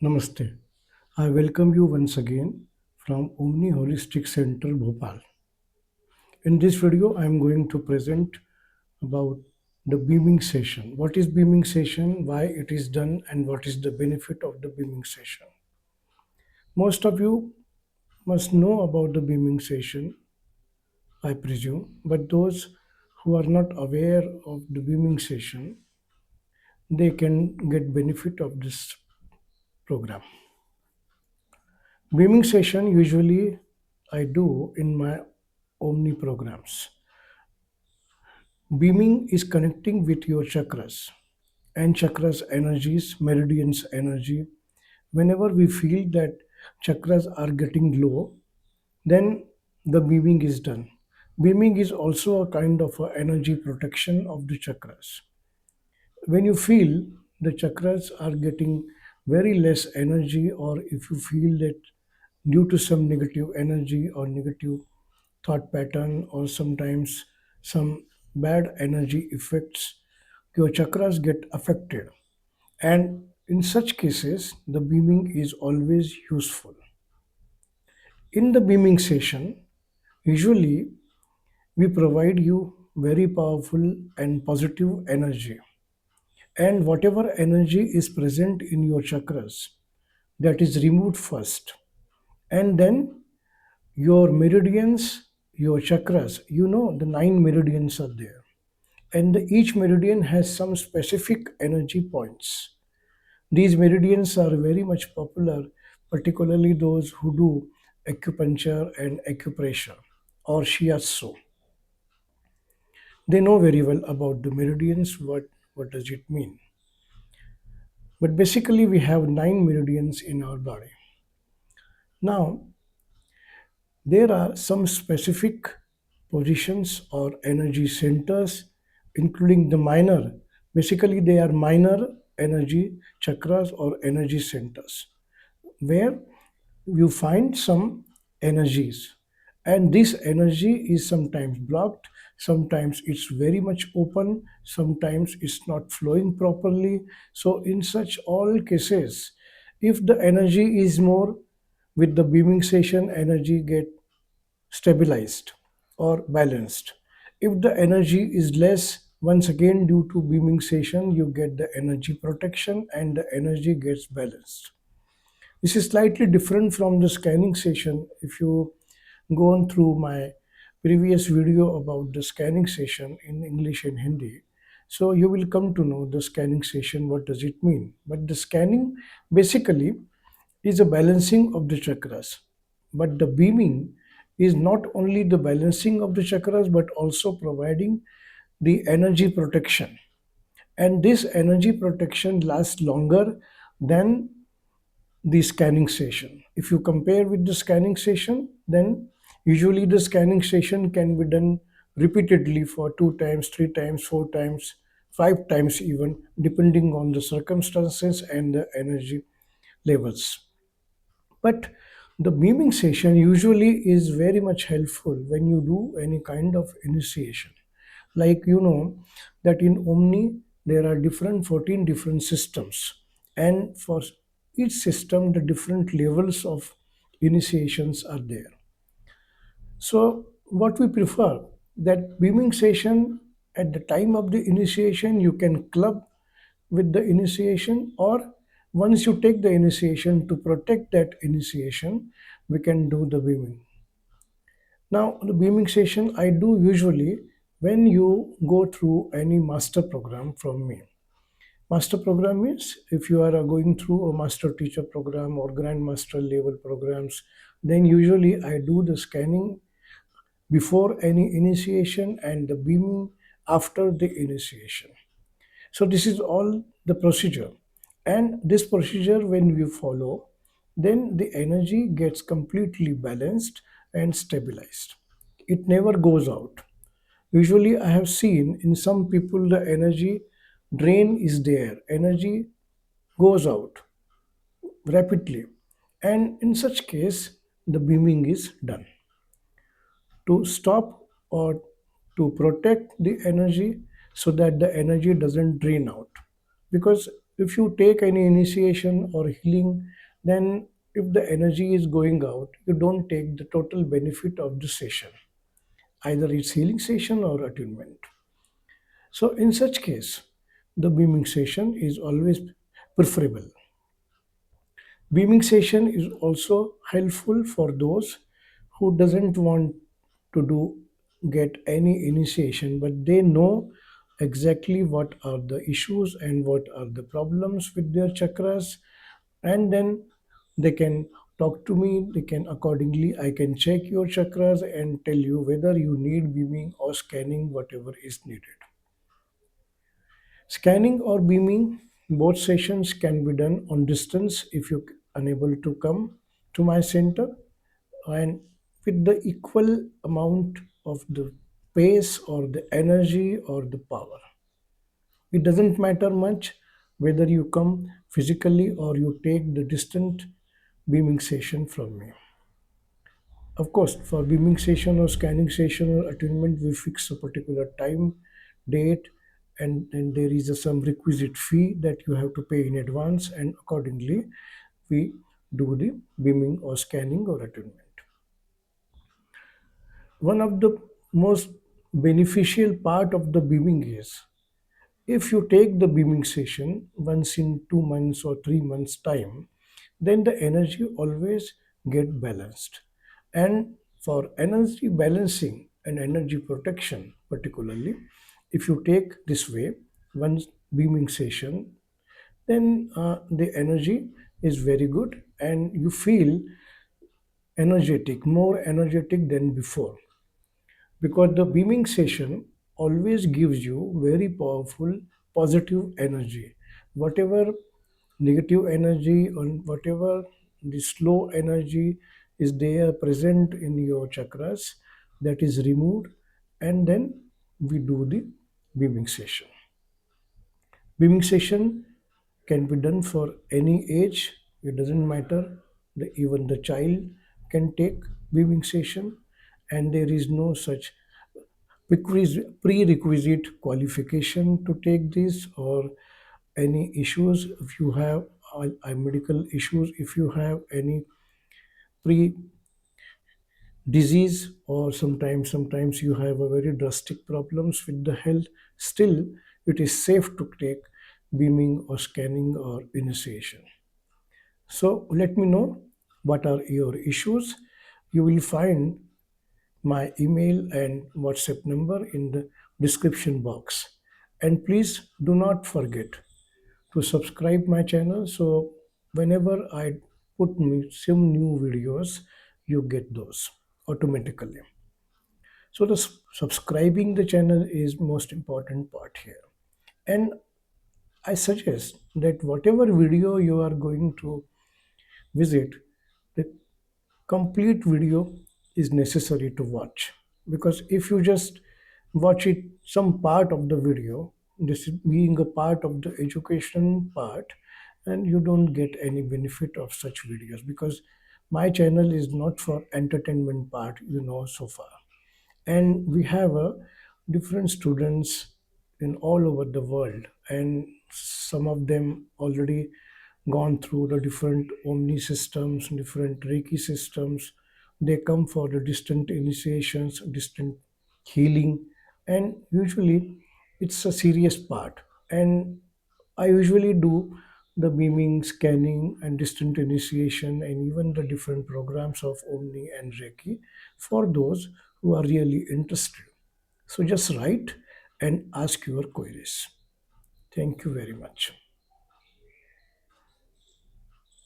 Namaste. I welcome you once again from Omni Holistic Center, Bhopal. In this video, I am going to present about the beaming session. What is beaming session, why it is done, and what is the benefit of the beaming session. Most of you must know about the beaming session, I presume, but those who are not aware of the beaming session, they can get benefit of this program. Beaming session usually I do in my Omni programs. Beaming is connecting with your chakras and chakras energies, meridians energy. Whenever we feel that chakras are getting low, then the beaming is done. Beaming is also a kind of a energy protection of the chakras. When you feel the chakras are getting very less energy, or if you feel that due to some negative energy or negative thought pattern, or sometimes some bad energy effects, your chakras get affected. And in such cases, the beaming is always useful. In the beaming session, usually we provide you very powerful and positive energy. And whatever energy is present in your chakras, that is removed first. And then your meridians, your chakras, the nine meridians are there. And each meridian has some specific energy points. These meridians are very much popular, particularly those who do acupuncture and acupressure or shiatsu. They know very well about the meridians, what does it mean. But basically, we have nine meridians in our body. Now, there are some specific positions or energy centers, including the minor. Basically, they are minor energy chakras or energy centers, where you find some energies. And this energy is sometimes blocked, sometimes it's very much open, sometimes it's not flowing properly. So, in such all cases, if the energy is more, with the beaming session, energy get stabilized or balanced. If the energy is less, once again due to beaming session, you get the energy protection and the energy gets balanced. This is slightly different from the scanning session. If you go on through my previous video about the scanning session in English and Hindi, so you will come to know the scanning session, what does it mean. But the scanning basically is a balancing of the chakras. But the beaming is not only the balancing of the chakras but also providing the energy protection. And this energy protection lasts longer than the scanning session. If you compare with the scanning session, then usually the scanning session can be done repeatedly for two times, three times, four times, five times even, depending on the circumstances and the energy levels. But the beaming session usually is very much helpful when you do any kind of initiation. Like that in Omni there are different 14 different systems, and for each system the different levels of initiations are there. So what we prefer, that beaming session, at the time of the initiation you can club with the initiation, or once you take the initiation, to protect that initiation we can do the beaming. Now the beaming session I do usually when you go through any master program from me. Master program means if you are going through a master teacher program or grandmaster level programs, then usually I do the scanning before any initiation and the beaming after the initiation. So this is all the procedure. And this procedure, when we follow, then the energy gets completely balanced and stabilized. It never goes out. Usually I have seen in some people the energy drain is there. Energy goes out rapidly. And in such case, the beaming is done to stop or to protect the energy so that the energy doesn't drain out. Because if you take any initiation or healing, then if the energy is going out, you don't take the total benefit of the session, either it's healing session or attunement. So in such case, the beaming session is always preferable. Beaming session is also helpful for those who doesn't want to do get any initiation, but they know exactly what are the issues and what are the problems with their chakras, and then they can talk to me. They can accordingly, I can check your chakras and tell you whether you need beaming or scanning, whatever is needed. Scanning or beaming, both sessions can be done on distance if you're unable to come to my center, and with the equal amount of the pace or the energy or the power. It doesn't matter much whether you come physically or you take the distant beaming session from me. Of course, for beaming session or scanning session or attunement, we fix a particular time, date, and then there is some requisite fee that you have to pay in advance, and accordingly, we do the beaming or scanning or attunement. One of the most beneficial part of the beaming is if you take the beaming session once in 2 months or 3 months time, then the energy always get balanced. And for energy balancing and energy protection particularly, if you take this way, one beaming session, then the energy is very good and you feel energetic, more energetic than before, because the beaming session always gives you very powerful positive energy. Whatever negative energy and whatever the slow energy is there present in your chakras, that is removed, and then we do the beaming session. Beaming session can be done for any age. It doesn't matter, even the child can take beaming session, and there is no such prerequisite qualification to take this or any issues. If you have medical issues, if you have any pre disease, or sometimes you have a very drastic problems with the health, still it is safe to take beaming or scanning or initiation. So let me know what are your issues. You will find my email and WhatsApp number in the description box. And please do not forget to subscribe my channel, so whenever I put some new videos, you get those automatically. So the subscribing the channel is most important part here. And I suggest that whatever video you are going to visit, the complete video is necessary to watch, because if you just watch it some part of the video, this is being a part of the education part, and you don't get any benefit of such videos, because my channel is not for entertainment part, so far. And we have different students in all over the world, and some of them already gone through the different omni systems, different reiki systems. They come for the distant initiations, distant healing, and usually it's a serious part. And I usually do the beaming, scanning, and distant initiation, and even the different programs of Omni and Reiki for those who are really interested. So just write and ask your queries. Thank you very much.